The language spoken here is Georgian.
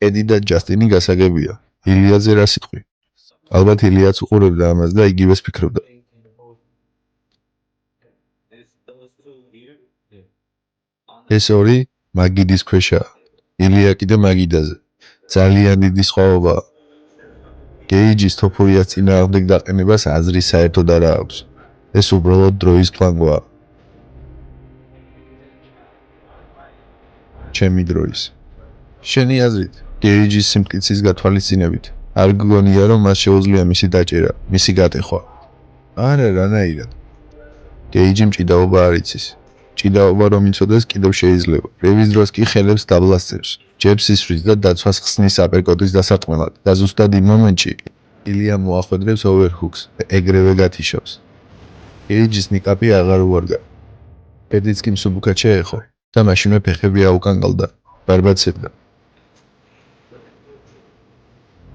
ედი და ჯასტინი გასაგებია. ილიაზე რა სიტყვი? ალბათ ილიაც უყურებდა ამას და იგივეს ფიქრობდა. ეს ორი მაგიდის ქვეშაა. ილია კიდე მაგიდაზე. ძალიან დიდი სხვაობაა. გეიჯის თოფურიას წინააღმდეგ დაყენებას აზრი საერთოდ არ აქვს. ეს უბრალოდ დროის ფლანგვაა. ჩემი დროის. შენი აზრით, გეიჯის სიმტკიცის გათვალისწინებით, არ გგონია რომ მას შეუძლია მისი დაჭერა, მისი გატეხვა? არა, რანაირად. გეიჯი მჭიდაობა არ იცის. მჭიდაობა რომ იცოდეს კიდევ შეიძლება. რევის დროს კი ხელებს დაბლასწევს. ჯებს ისვრის და დაცვას ხსნის აპერკოტის დასარტყმელად და ზუსტად იმ მომენტში ილია მოახვედრებს ოვერჰუქს და ეგრევე გათიშავს. გეიჯის ნიკაპი აღარ უარგა. პედიც კი მსუბუქად შეეხო და მაშინვე ფეხები აუკანკალდა, ბარბაცებდა.